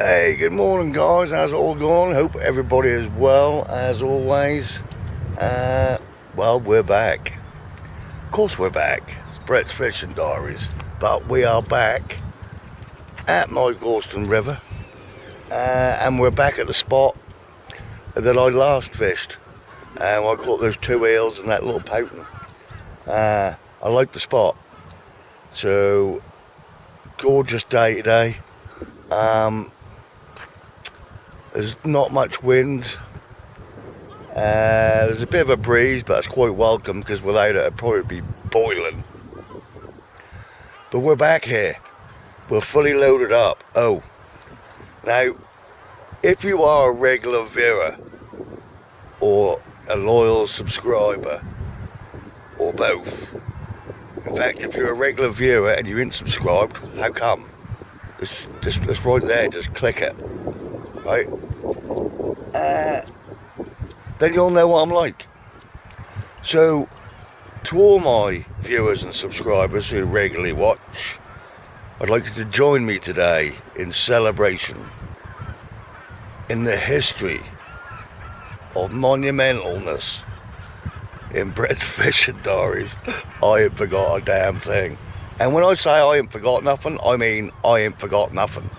Hey, good morning guys, how's it all going? Hope everybody is well as always. Well, we're back. Of course we're back. It's Brett's Fishing Diaries. But we are back at my Gorleston River. And we're back at the spot that I last fished. And I caught those 2 eels and that little pouting. I like the spot. So, gorgeous day today. There's not much wind. There's a bit of a breeze, but it's quite welcome because without it, it'd probably be boiling. But we're back here. We're fully loaded up. Oh, now, if you are a regular viewer or a loyal subscriber or both, in fact, if you're a regular viewer and you ain't subscribed, how come? Just right there, just click it, right? Then you'll know what I'm like. So, to all my viewers and subscribers who regularly watch, I'd like you to join me today in celebration in the history of monumentalness in Brett's Fishing Diaries. I ain't forgot a damn thing. And when I say I ain't forgot nothing, I mean I ain't forgot nothing.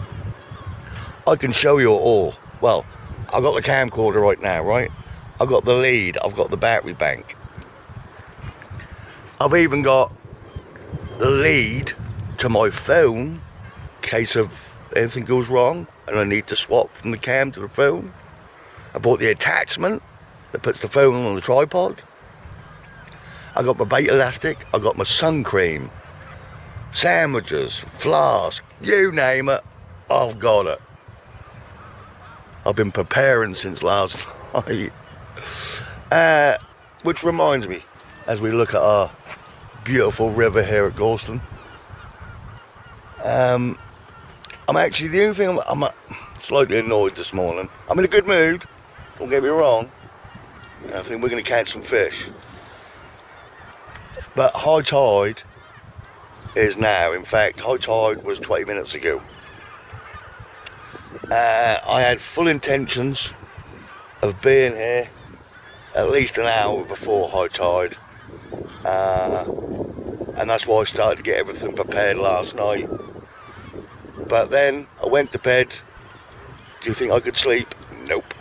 I can show you all. Well, I've got the camcorder right now, right? I've got the lead, I've got the battery bank. I've even got the lead to my phone in case of anything goes wrong and I need to swap from the cam to the phone. I bought the attachment that puts the phone on the tripod. I got my bait elastic, I got my sun cream, sandwiches, flask, you name it, I've got it. I've been preparing since last night. Which reminds me, as we look at our beautiful river here at Gorleston, I'm actually, the only thing I'm slightly annoyed this morning. I'm in a good mood, don't get me wrong. I think we're going to catch some fish. But high tide is now. In fact, high tide was 20 minutes ago. I had full intentions of being here at least an hour before high tide, and that's why I started to get everything prepared last night. But then I went to bed. Do you think I could sleep? Nope.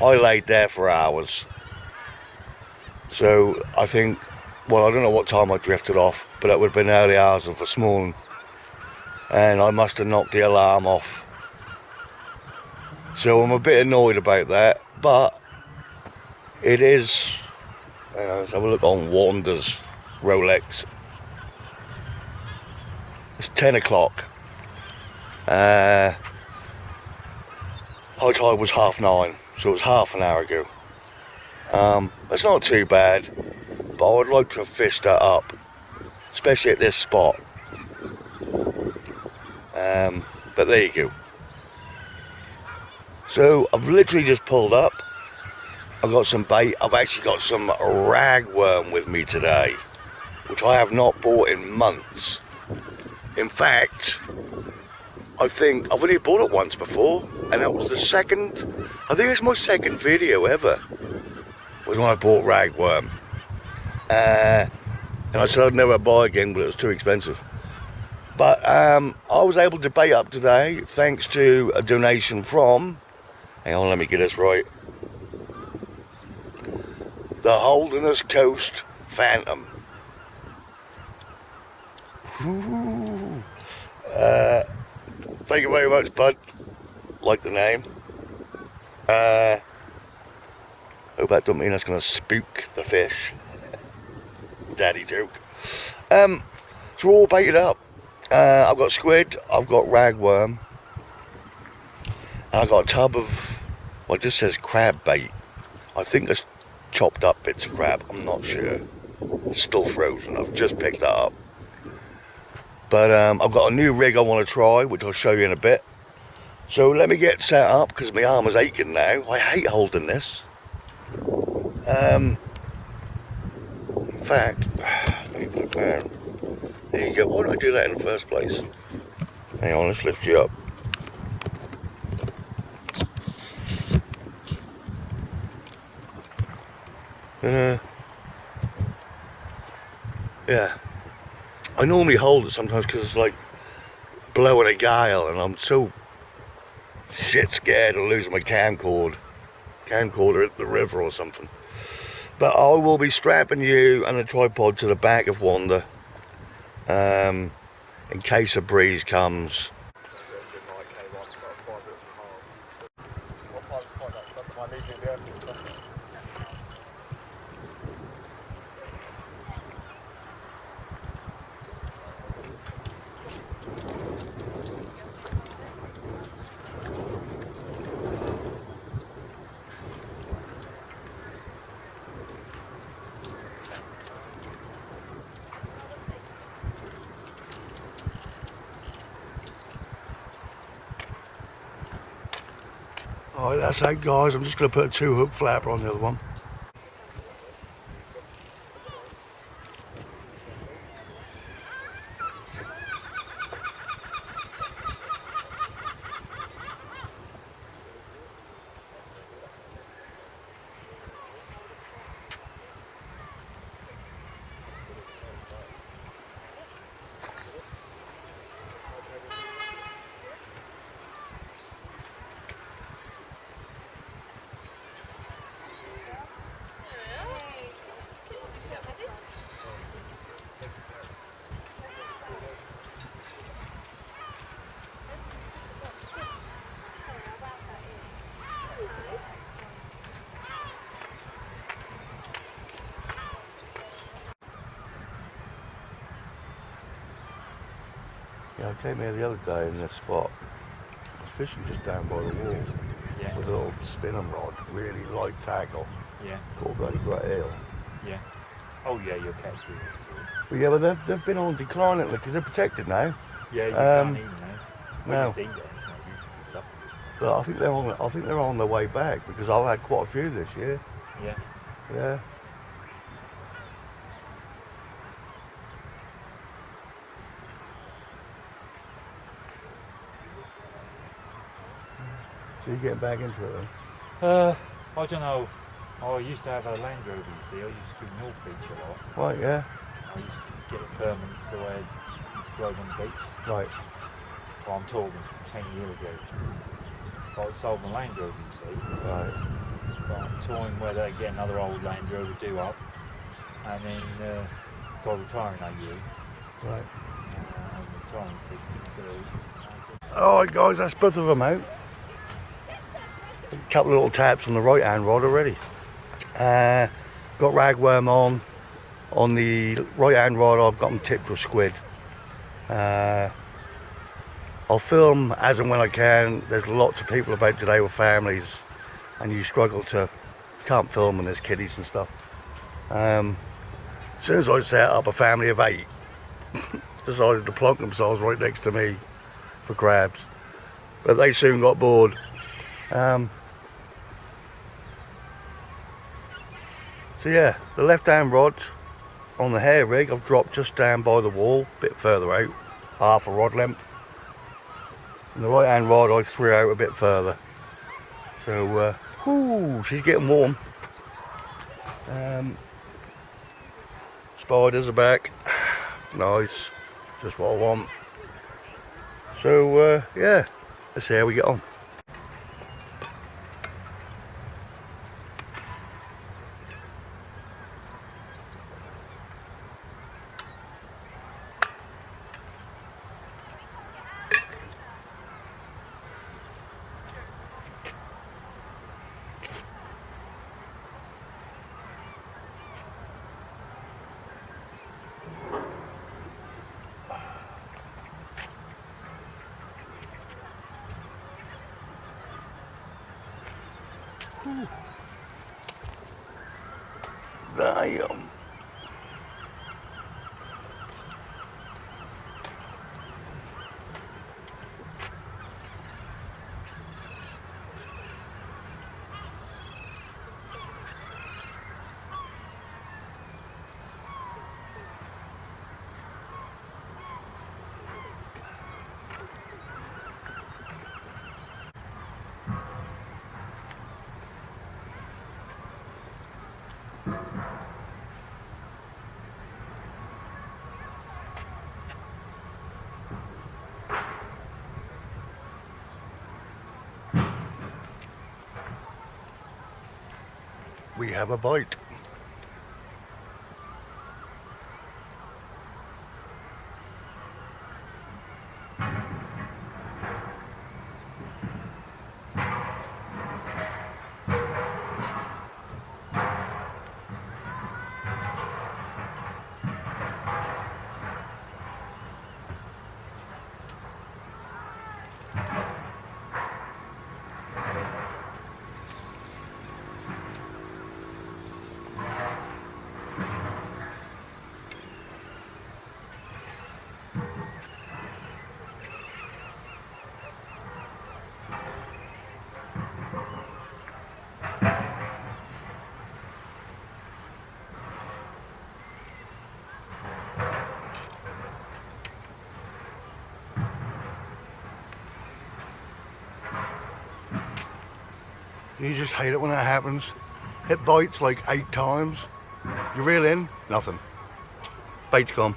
I laid there for hours. So I think, well, I don't know what time I drifted off, but it would have been early hours of this morning, and I must have knocked the alarm off. So I'm a bit annoyed about that, but it is, let's have a look on Wander's Rolex. It's 10 o'clock. High tide was 9:30, so it was half an hour ago. It's not too bad, but I would like to have fished that up, especially at this spot. But there you go. So I've literally just pulled up. I've got some bait. I've actually got some ragworm with me today, which I have not bought in months. In fact, I think I've only bought it once before, and that was I think it's my second video ever, was when I bought ragworm. And I said I'd never buy again, but it was too expensive. But I was able to bait up today thanks to a donation from, hang on, let me get this right, the Holderness Coast Phantom. Ooh. Thank you very much, bud. Like the name. Hope that don't mean that's going to spook the fish. Daddy joke. So we're all baited up. I've got squid, I've got ragworm, and I've got a tub of, well, it just says crab bait. I think it's chopped up bits of crab, I'm not sure. It's still frozen, I've just picked that up. But I've got a new rig I want to try, which I'll show you in a bit. So let me get set up, because my arm is aching now. I hate holding this. In fact, let me put it down. There you go. Why did I do that in the first place? Hang on, let's lift you up. Yeah, I normally hold it sometimes because it's like blowing a gale, and I'm so shit scared of losing my camcorder at the river or something. But I will be strapping you and a tripod to the back of Wanda, in case a breeze comes. Alright, that's that, guys. I'm just going to put a 2-hook flapper on the other one. Yeah, I came here the other day in this spot. I was fishing just down by the wall. Yeah. With a little spinning rod, really light tackle. Yeah. Caught a bloody great eel. Yeah. Oh yeah, you'll catch it. But yeah, but they've been on decline lately because they're protected now. Yeah, you can't eat them now. No. But I think they're on their way back because I've had quite a few this year. Yeah. Yeah. So you're getting back into it then? I don't know. I used to have a Land Rover, you see. I used to do North Beach a lot. Right, yeah. I used to get it permanent so I drove on the beach. Right. Well, I'm talking 10 years ago. But I sold my Land Rover, you see. Right. But I'm toying whether I get another old Land Rover do up and then got retiring that year. Right. I'm retiring 60, so... Alright guys, that's both of them out. A couple of little taps on the right hand rod already. Got ragworm on the right hand rod. I've got them tipped with squid. I'll film as and when I can. There's lots of people about today with families and you can't film when there's kiddies and stuff. As soon as I set up, a family of 8 decided to plonk themselves right next to me for crabs, but they soon got bored. So yeah, the left hand rod on the hair rig I've dropped just down by the wall, a bit further out, half a rod length, and the right hand rod I threw out a bit further. So she's getting warm. Spiders are back, nice, just what I want. So yeah, let's see how we get on. Damn. We have a bite. You just hate it when that happens. It bites like 8 times. You reel in, nothing. Bait's gone.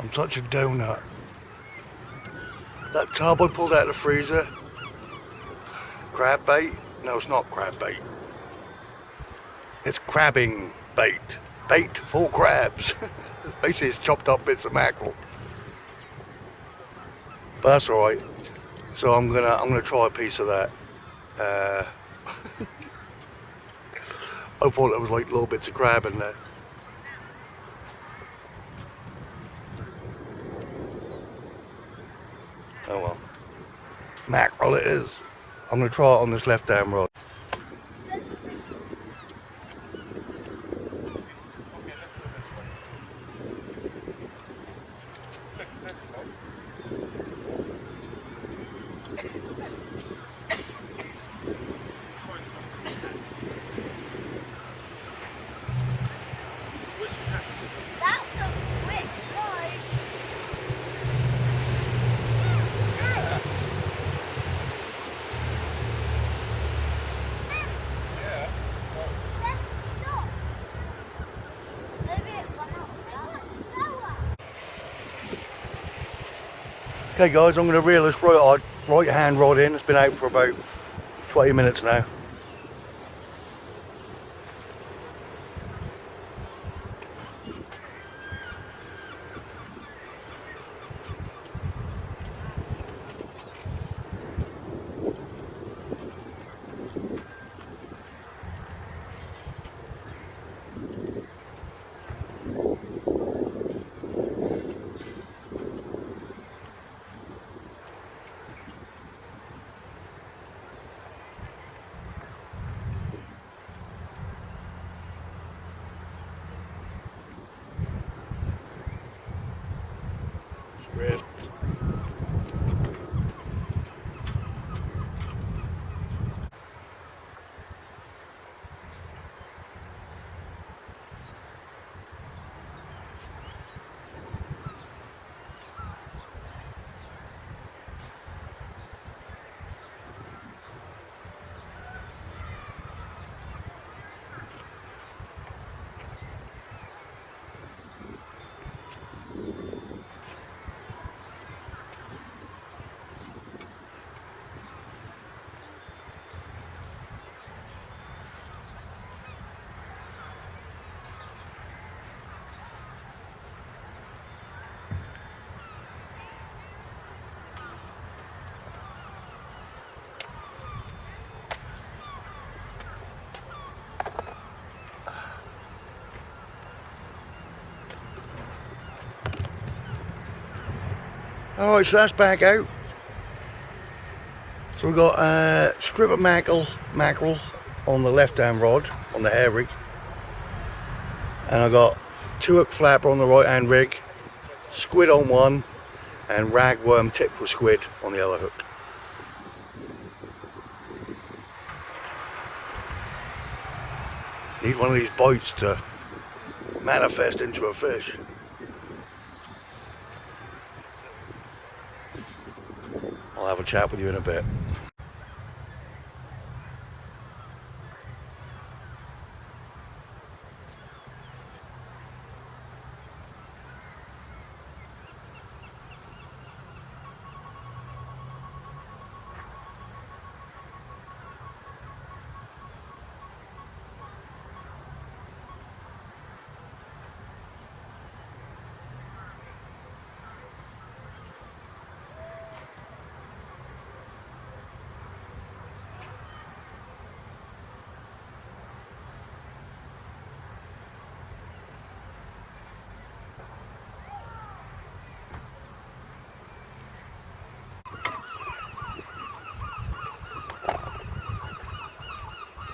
I'm such a donut. That tub I pulled out of the freezer, crab bait? No, it's not crab bait. It's crabbing bait. Bait for crabs. Basically, it's chopped up bits of mackerel. But that's all right. So I'm gonna try a piece of that. I thought there was like little bits of crab in there. Oh well. Mackerel it is. I'm gonna try it on this left hand rod. Okay guys, I'm going to reel this right hand rod in. It's been out for about 20 minutes now. Alright, so that's back out. So we've got a strip of mackerel on the left hand rod on the hair rig, and I've got 2-hook flapper on the right hand rig, squid on one, and ragworm tipped with squid on the other hook. Need one of these bites to manifest into a fish. I'll have a chat with you in a bit.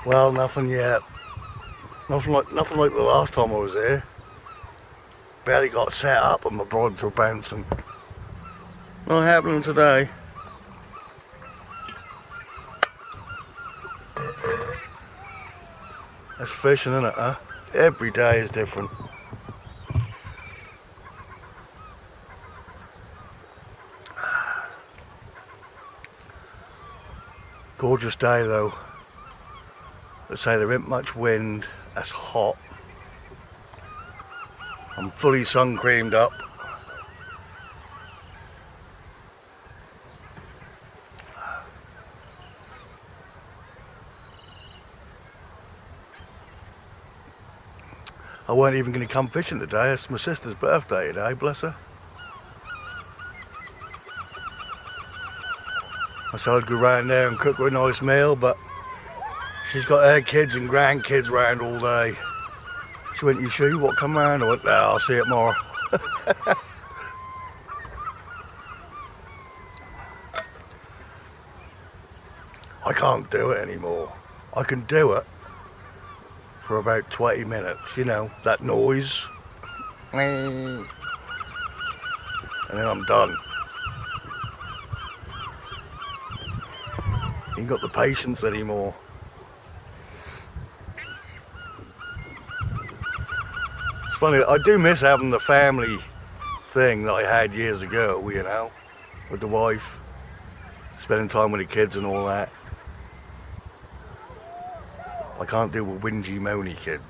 Well, nothing yet. Nothing like the last time I was here. Barely got set up and my rods were bouncing. Not happening today. That's fishing, isn't it, huh? Every day is different. Gorgeous day though. Let's say there isn't much wind. That's hot. I'm fully sun creamed up. I weren't even going to come fishing today. It's my sister's birthday today, bless her. I said I'd go round there and cook her a nice meal, but she's got her kids and grandkids round all day. She went, "You sure you want to come round?" I went, "No, I'll see you tomorrow." I can't do it anymore. I can do it for about 20 minutes, you know, that noise. And then I'm done. Ain't got the patience anymore. It's funny, I do miss having the family thing that I had years ago, you know, with the wife, spending time with the kids and all that. I can't deal with whingy, moany kids.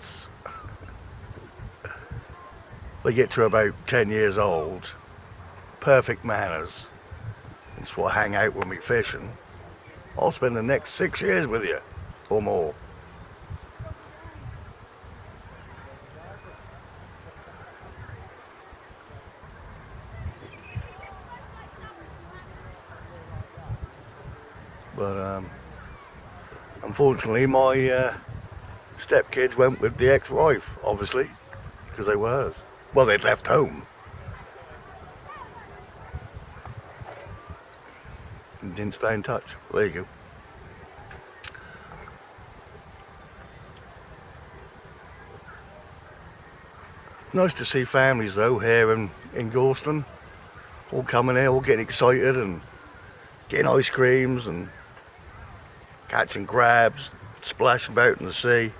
They get to about 10 years old, perfect manners, and just want to hang out with me fishing. I'll spend the next 6 years with you, or more. But unfortunately my stepkids went with the ex-wife, obviously, because they were hers. Well, they'd left home and didn't stay in touch. There you go. Nice to see families though here in Gorleston, all coming here, all getting excited and getting ice creams and catching crabs, splashing about in the sea.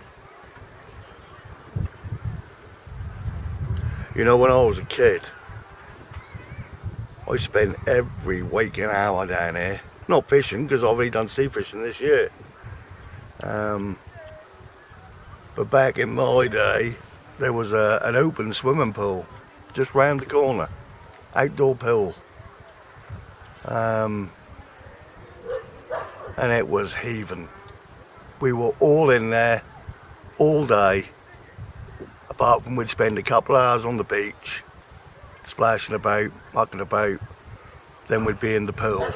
You know, when I was a kid, I spent every waking hour down here, not fishing because I've already done sea fishing this year. But back in my day, there was an open swimming pool just round the corner, outdoor pool. And it was heaving. We were all in there all day, apart from we'd spend a couple of hours on the beach, splashing about, mucking about, then we'd be in the pool.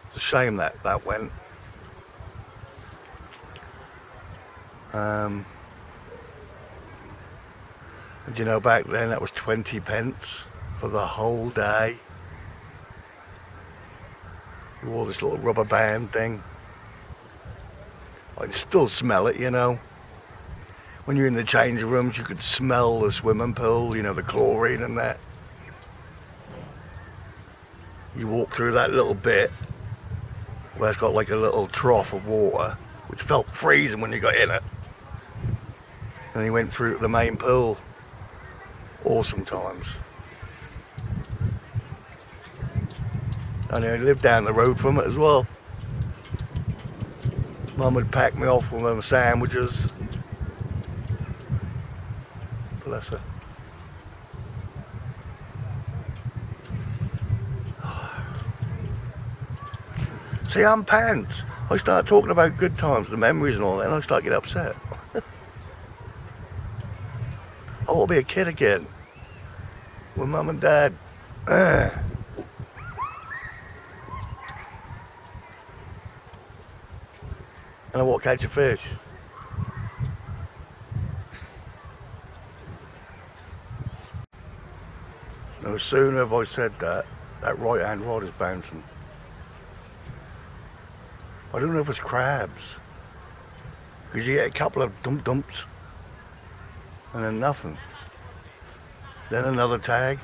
It's a shame that went. And you know, back then that was 20 pence for the whole day. You wore this little rubber band thing. I can still smell it, you know. When you're in the changing rooms, you could smell the swimming pool, you know, the chlorine and that. You walk through that little bit where it's got like a little trough of water, which felt freezing when you got in it. And you went through the main pool. Awesome times. And I lived down the road from it as well. Mum would pack me off with them sandwiches. Bless her. See, I'm pants. I start talking about good times, the memories and all that, and I start getting upset. I want to be a kid again. With Mum and Dad. And I want to catch a fish. No sooner have I said that, that right hand rod is bouncing. I don't know if it's crabs. Because you get a couple of dumps and then nothing. Then another tag.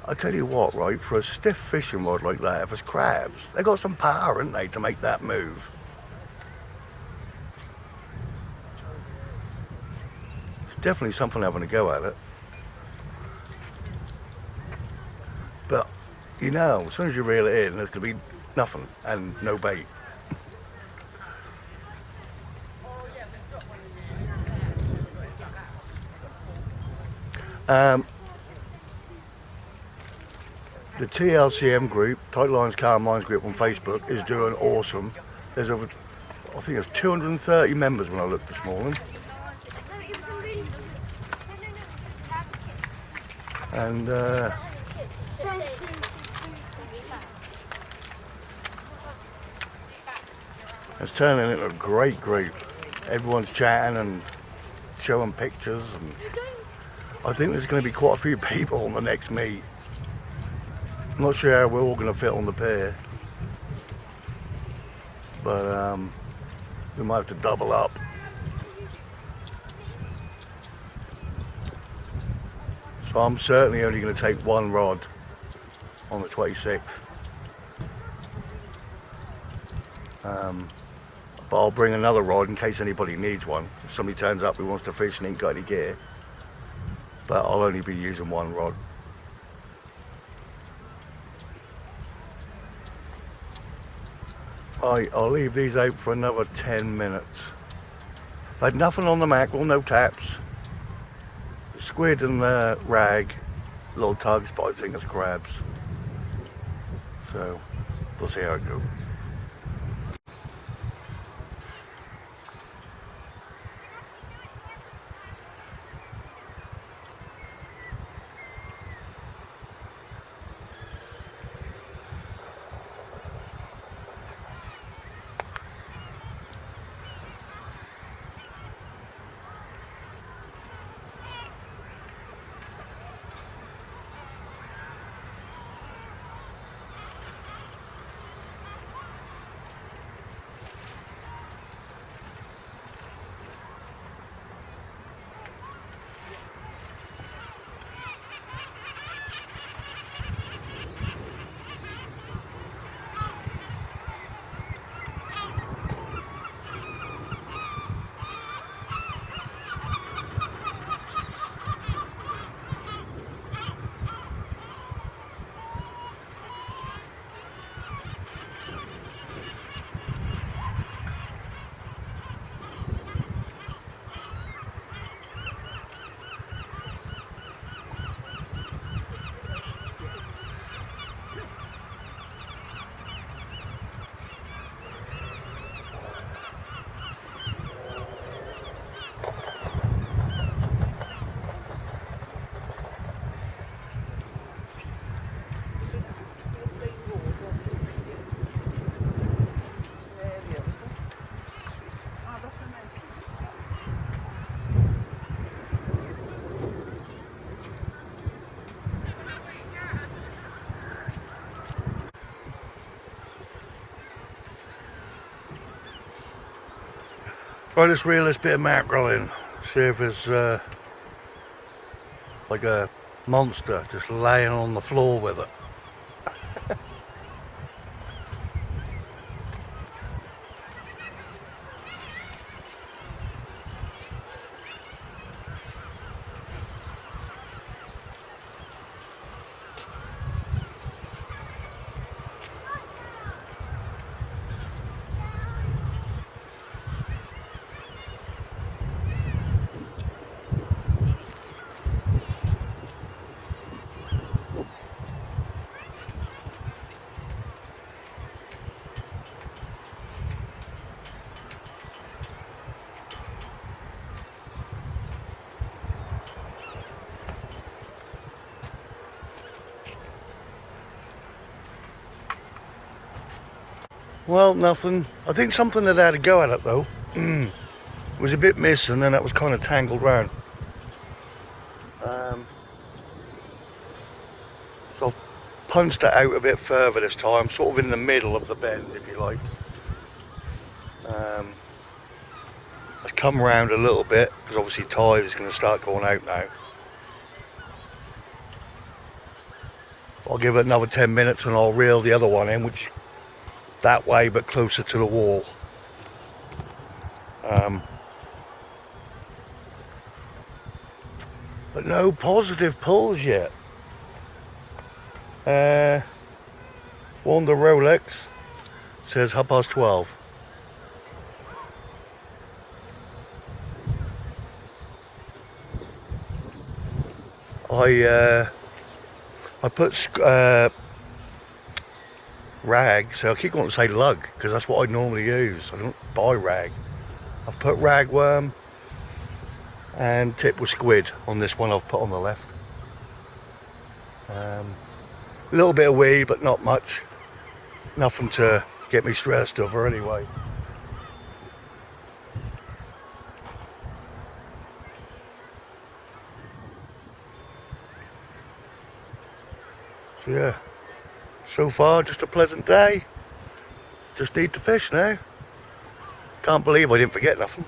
I tell you what, right, for a stiff fishing rod like that, if it's crabs, they got some power, haven't they, to make that move. It's definitely something having a go at it. But, you know, as soon as you reel it in, there's going to be nothing and no bait. The TLCM group, Tight Lines Calm Minds group on Facebook, is doing awesome. There's over, I think there's 230 members when I looked this morning. And it's turning into a great group. Everyone's chatting and showing pictures, and I think there's going to be quite a few people on the next meet. I'm not sure how we're all going to fit on the pier, but we might have to double up. So I'm certainly only going to take one rod on the 26th. But I'll bring another rod in case anybody needs one. If somebody turns up who wants to fish and ain't got any gear. But I'll only be using one rod. I'll leave these out for another 10 minutes. I had nothing on the mackerel, no taps. Squid and rag, little tugs, but I think it's crabs. So, we'll see how it goes. Right, let's reel this bit of mackerel in. See if it's like a monster just laying on the floor with it. Well, nothing. I think something had had a go at it though. It was a bit missing and that was kind of tangled round. So I've punched it out a bit further this time, sort of in the middle of the bend, if you like. Let's come round a little bit because obviously tide is going to start going out now. I'll give it another 10 minutes and I'll reel the other one in, which that way but closer to the wall. But no positive pulls yet. Wanda Rolex says 12:30. I put rag, so I keep going to say lug because that's what I normally use. I don't buy rag. I've put ragworm and tip with squid on this one I've put on the left. A little bit of weed, but not much. Nothing to get me stressed over anyway. So yeah, so far just a pleasant day. Just need to fish now. Can't believe I didn't forget nothing.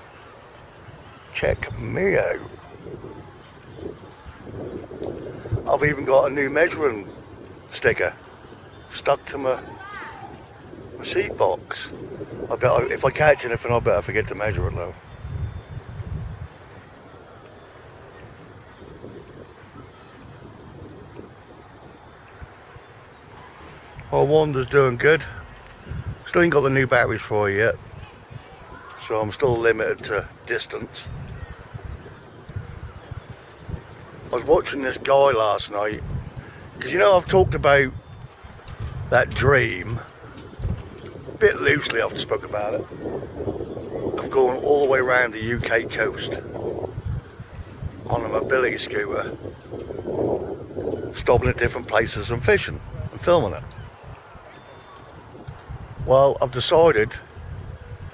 Check me out. I've even got a new measuring sticker stuck to my seat box. I bet if I catch anything I better forget to measure it though. Well, Wanda's doing good. Still ain't got the new batteries for you yet, so I'm still limited to distance. I was watching this guy last night, because you know I've talked about that dream, a bit loosely I've spoke about it, of going all the way around the UK coast on a mobility scooter, stopping at different places and fishing and filming it. Well, I've decided,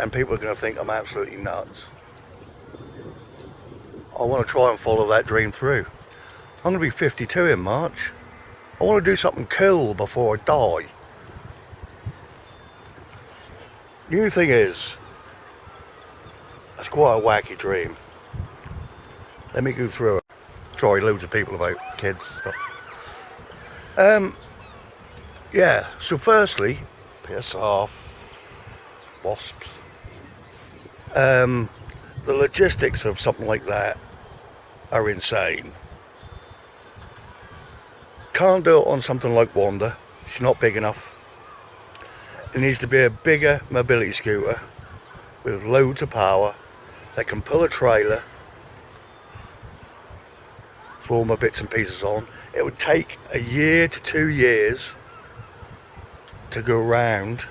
and people are going to think I'm absolutely nuts, I want to try and follow that dream through. I'm going to be 52 in March. I want to do something cool before I die. The new thing is, that's quite a wacky dream. Let me go through it. Sorry, loads of people about kids stuff. Yeah, so firstly, piss off, wasps. The logistics of something like that are insane. Can't do it on something like Wanda. She's not big enough. It needs to be a bigger mobility scooter with loads of power that can pull a trailer for all my bits and pieces on. It would take a year to 2 years to go round.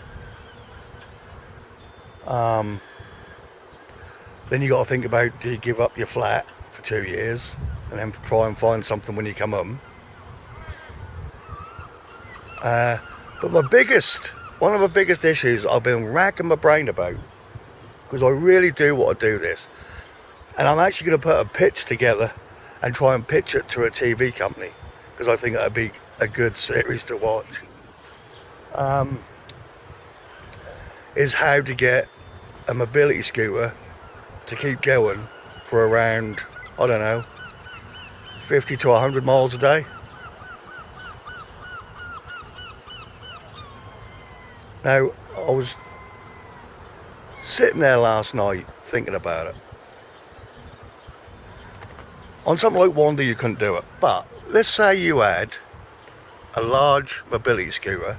Then you got to think about, do you give up your flat for 2 years and then try and find something when you come home? But one of the biggest issues I've been racking my brain about, because I really do want to do this, and I'm actually going to put a pitch together and try and pitch it to a TV company, because I think that'd be a good series to watch, is how to get a mobility scooter to keep going for around, I don't know, 50 to 100 miles a day. Now, I was sitting there last night thinking about it. On something like Wander you couldn't do it, but let's say you had a large mobility scooter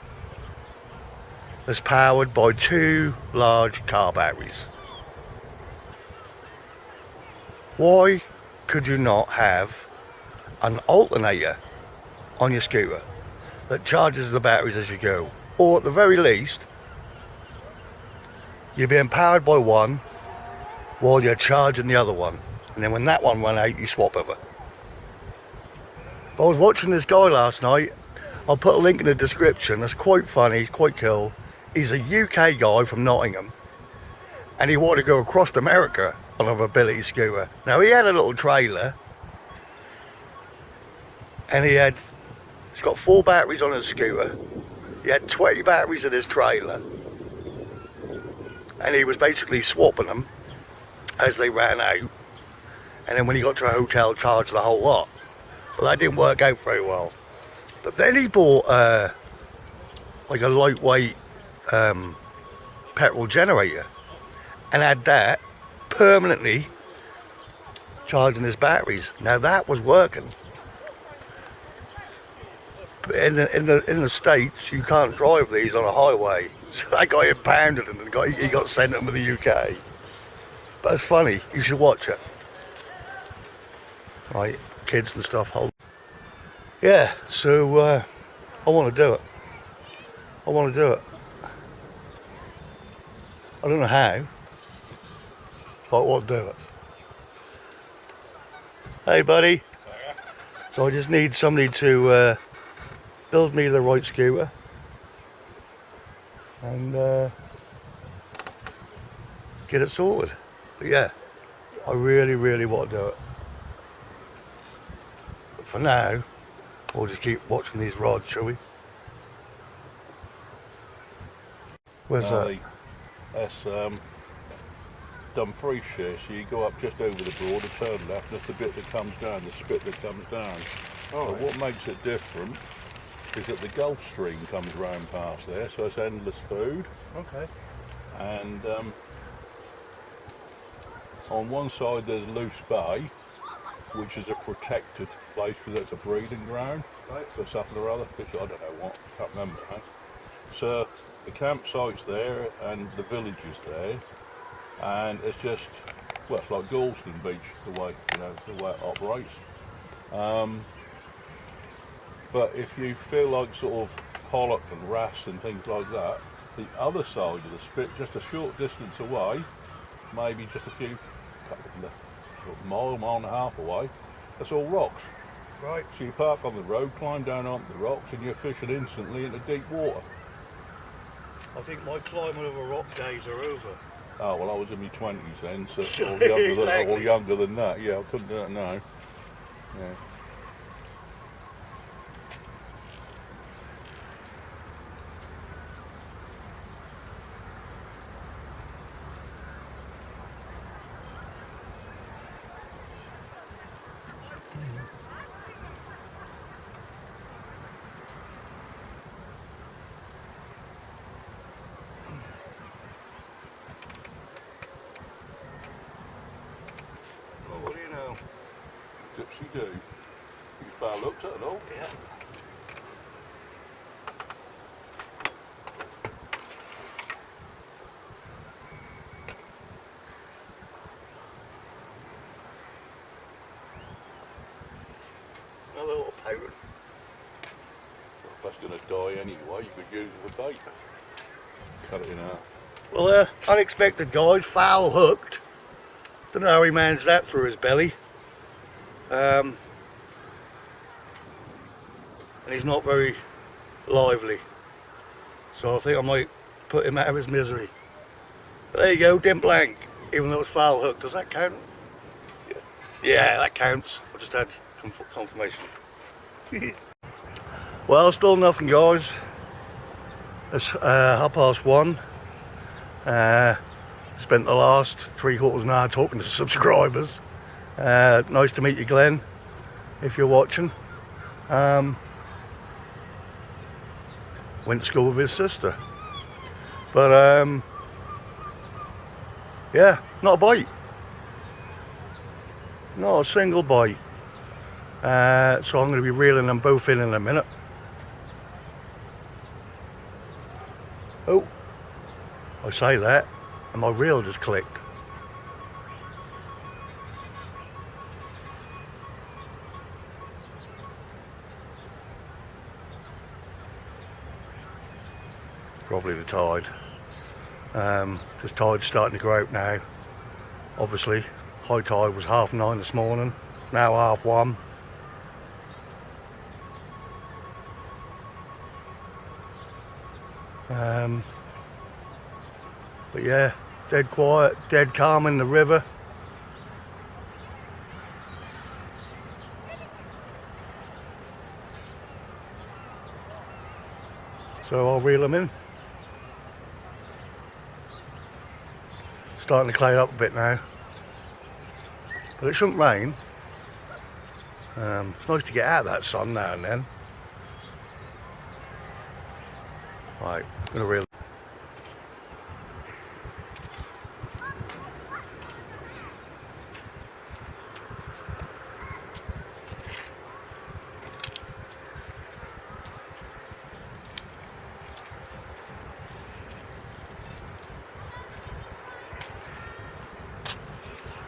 that's powered by 2 large car batteries. Why could you not have an alternator on your scooter that charges the batteries as you go? Or at the very least, you're being powered by one while you're charging the other one, and then when that one ran out you swap over. I was watching this guy last night. I'll put a link in the description. It's quite funny, he's quite cool. He's a UK guy from Nottingham, and he wanted to go across America on a mobility scooter. Now he had a little trailer, and he's got 4 batteries on his scooter. He had 20 batteries in his trailer, and he was basically swapping them as they ran out, and then when he got to a hotel charged the whole lot. But that didn't work out very well. But then he bought like a lightweight petrol generator and had that permanently charging his batteries. Now that was working. But in the States you can't drive these on a highway, so that guy impounded them and he got sent them to the UK. But it's funny, you should watch it. Right, kids and stuff hold. Yeah, so I want to do it. I want to do it. I don't know how, but I want to do it. Hey buddy. So I just need somebody to build me the right scooter and get it sorted. But yeah, I really want to do it. But for now, we'll just keep watching these rods, shall we? Where's that? That's Dumfries here, so you go up just over the broad, a turn left, just the bit that comes down, the spit that comes down. Oh, But what makes it different is that the Gulf Stream comes round past there, so it's endless food. okay. And on one side there's Loose Bay, which is a protected place because it's a breeding ground for something or other, fish, I don't know what, can't remember now. So the campsite's there and the village is there, and it's just, well, it's like Gorleston Beach, the way, you know, the way it operates. But if you feel like sort of pollock and wrasse and things like that, the other side of the spit, just a short distance away, maybe just a few, sort of mile and a half away, that's all rocks. Right. So you park on the road, climb down onto the rocks, and you're fishing instantly into deep water. I think my climbing over rock days are over. Oh, well, I was in my 20s then, so Exactly. or younger than that. Yeah, I couldn't do it now. Yeah. Oh, what do you know? Gypsy do. You far looked at it all? Yeah. Another little pirate. If that's going to die anyway, you could use it for bait. Cut it in half. Well, unexpected guys, foul hooked. Don't know how he managed that through his belly. And he's not very lively. So I think I might put him out of his misery. But there you go, didn't blank, even though it's foul hooked. Does that count? Yeah. Yeah, that counts. I just had confirmation. Well, still nothing, guys. It's 1:30. spent the last 3/4 of an hour talking to subscribers. Nice to meet you, Glenn, if you're watching. Went to school with his sister. But yeah, not a bite. Not a single bite. So I'm going to be reeling them both in a minute. Oh, I say that and my reel just clicked. Probably the tide. Because tide's starting to go out now. Obviously, high tide was 9:30 this morning, now 1:30. But yeah, dead quiet, dead calm in the river. So I'll reel them in. Starting to cloud up a bit now, but it shouldn't rain. It's nice to get out of that sun now and then. Right, I'm gonna reel.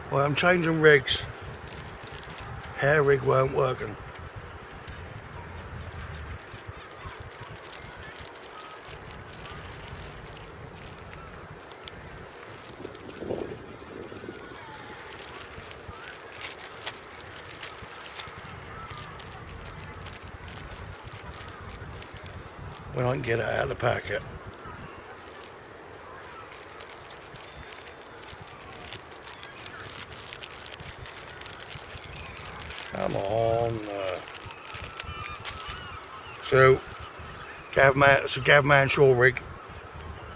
Well, I'm changing rigs. Hair rig weren't working. When I can get it out of the packet. Come on. So, it's a Gavman shore rig.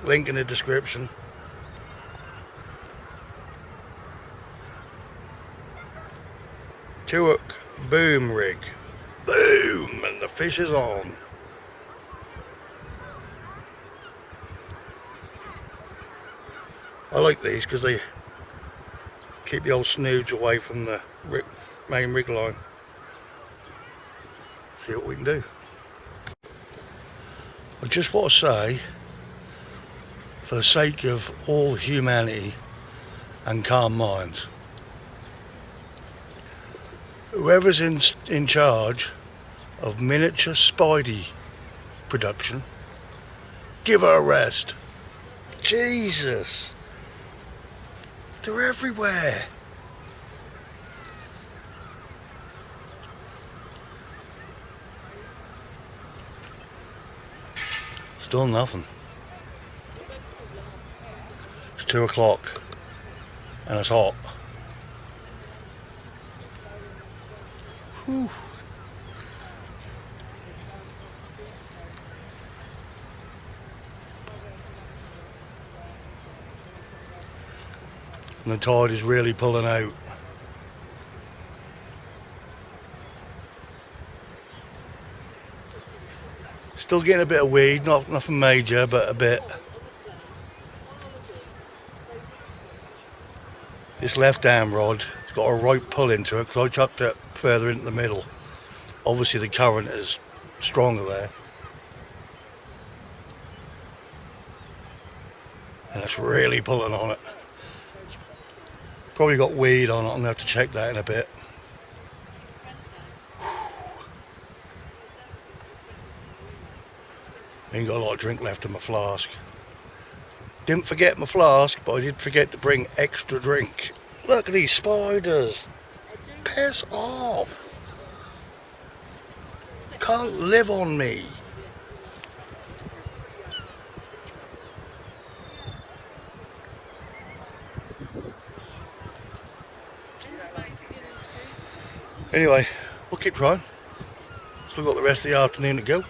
Link in the description. Two hook boom rig. Boom! And the fish is on. I like these because they keep the old snoods away from the main rig line. See what we can do. I just want to say, for the sake of all humanity and calm minds, whoever's in charge of miniature Spidey production, give her a rest. Jesus, they're everywhere. Still nothing. It's 2 o'clock and it's hot. Whew. And the tide is really pulling out. Still getting a bit of weed, nothing major, but a bit. This left arm rod, it's got a right pull into it because I chucked it further into the middle. Obviously the current is stronger there. And it's really pulling on it. Probably got weed on it, I'm going to have to check that in a bit. Ain't got a lot of drink left in my flask. Didn't forget my flask, but I did forget to bring extra drink. Look at these spiders. Piss off. Can't live on me. Anyway, we'll keep trying. Still got the rest of the afternoon to go.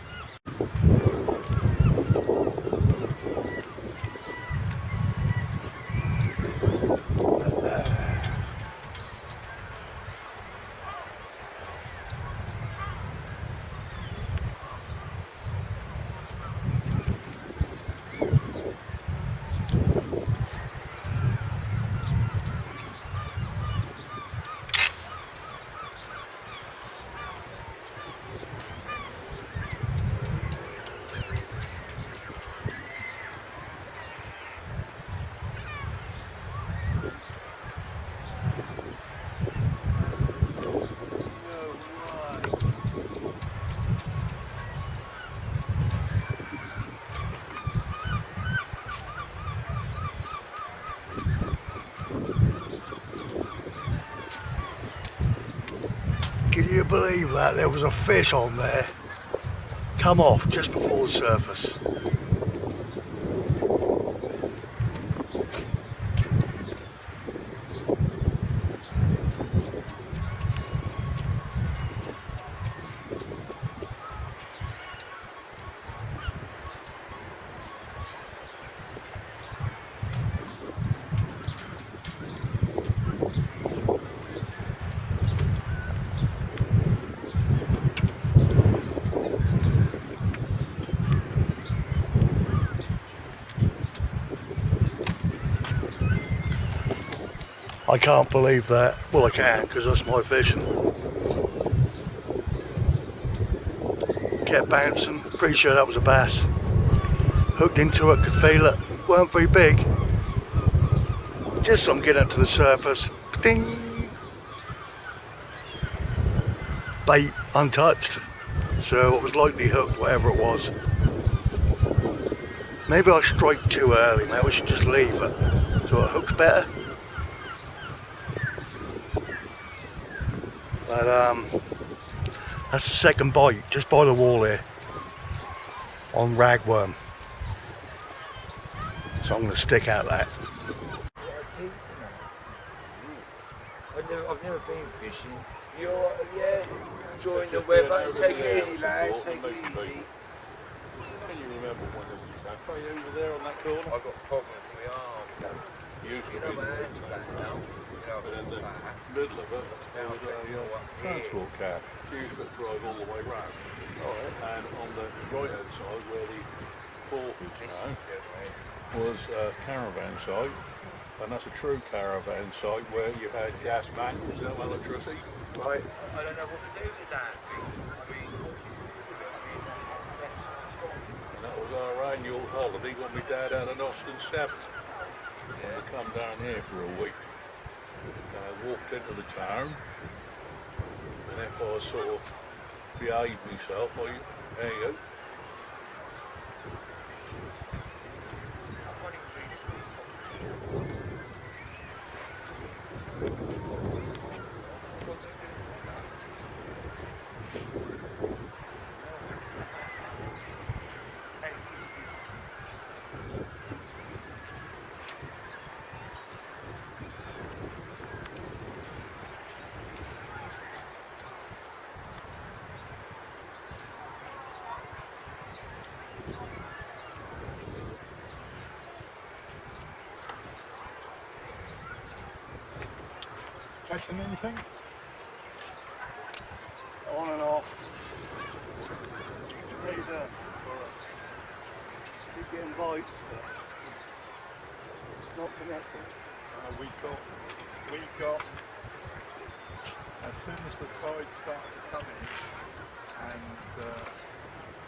Can you believe that? There was a fish on there. Come off just before the surface. I can't believe that. Well, I can, because that's my fishing. Kept bouncing. Pretty sure that was a bass. Hooked into it, could feel it. Weren't very big. Just some getting up to the surface. Ding! Bait untouched. So it was lightly hooked, whatever it was. Maybe I strike too early. Maybe we should just leave it so it hooks better. But that's the second bite, just by the wall here, on ragworm. So I'm going to stick out that. I've never been fishing. You're, yeah, enjoying the weather. Take it easy, lads. Take it easy. Can you remember when there was that tree over there on that corner? I've got problems with my arm. Used to You be know my there. hand's back now. You know, But in the back. middle of it, there was a transport cab. Used to drive all the way round. And on the right hand side, where the port is now, was a caravan site. And that's a true caravan site where you had gas mains, no electricity. Right. I don't know what to do with that. And that was our annual holiday when my dad had an Austin 7. And we come down here for a week. And I walked into the town. And if I sort of behaved myself, there you go. Catching anything? On and off. Ready to keep getting bites, but not connecting. We got, as soon as the tide started coming, and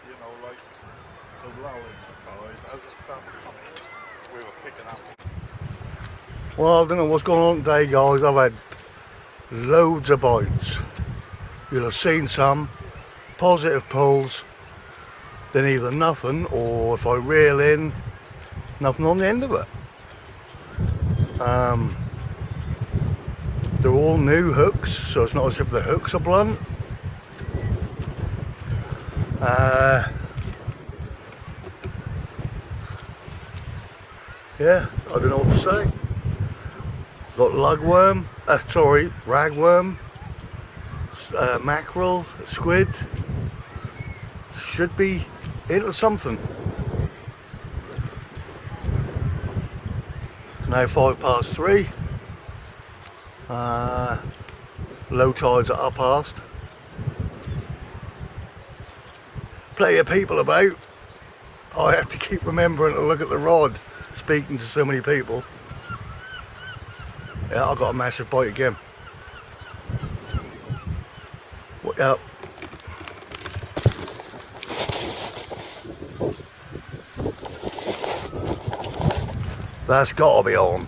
you know, like the lull in the tide, as it started coming, we were picking up. Well, I don't know what's going on today, guys. I've had loads of bites. You'll have seen some positive pulls, then either nothing, or if I reel in, nothing on the end of it. They're all new hooks, so it's not as if the hooks are blunt. Yeah, I don't know what to say. Got lugworm, ragworm, mackerel, squid. Should be into something. It's now 3:05. Low tides are up past. Plenty of people about. I have to keep remembering to look at the rod, speaking to so many people. Yeah, I got a massive bite again. Yep. That's got to be on.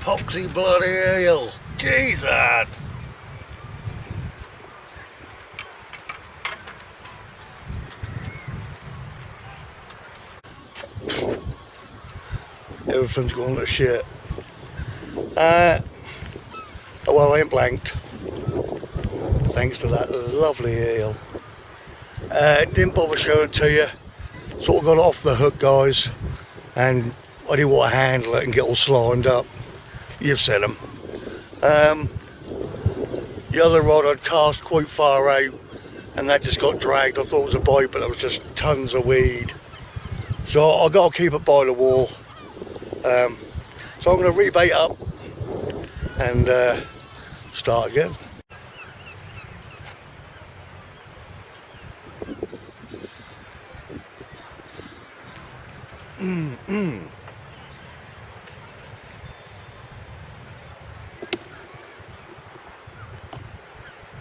epoxy bloody eel. Jesus! Everything's gone to shit. Oh well, I ain't blanked. Thanks to that lovely eel. Didn't bother showing it to you. Sort of got off the hook, guys, and I didn't want to handle it and get all slimed up. You've said them. The other rod I'd cast quite far out, and that just got dragged. I thought it was a bite, but it was just tons of weed. So I got to keep it by the wall. So I'm going to rebait up and start again.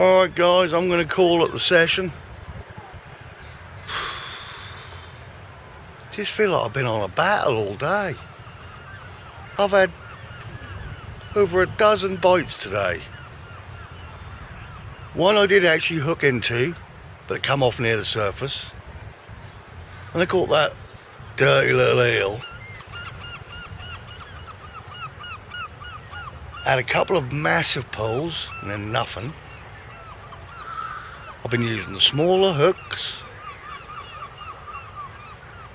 Alright guys, I'm going to call it the session. Just feel like I've been on a battle all day. I've had over a dozen bites today. One I did actually hook into, but it come off near the surface. And I caught that dirty little eel. Had a couple of massive pulls and then nothing. I've been using the smaller hooks.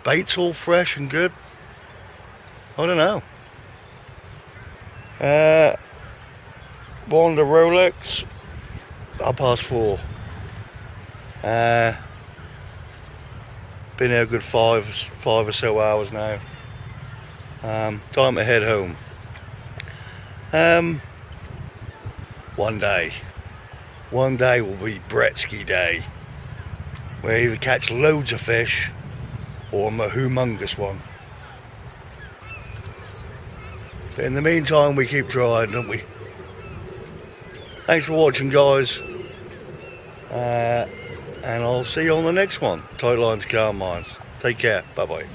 Bait's all fresh and good. I don't know. One of the Rolex, 4:30. Been there a good five or so hours now. Time to head home. One day will be Bretsky Day, where I either catch loads of fish or I'm a humongous one. But in the meantime, we keep trying, don't we? Thanks for watching, guys. And I'll see you on the next one. Tight lines, calm minds. Take care. Bye bye.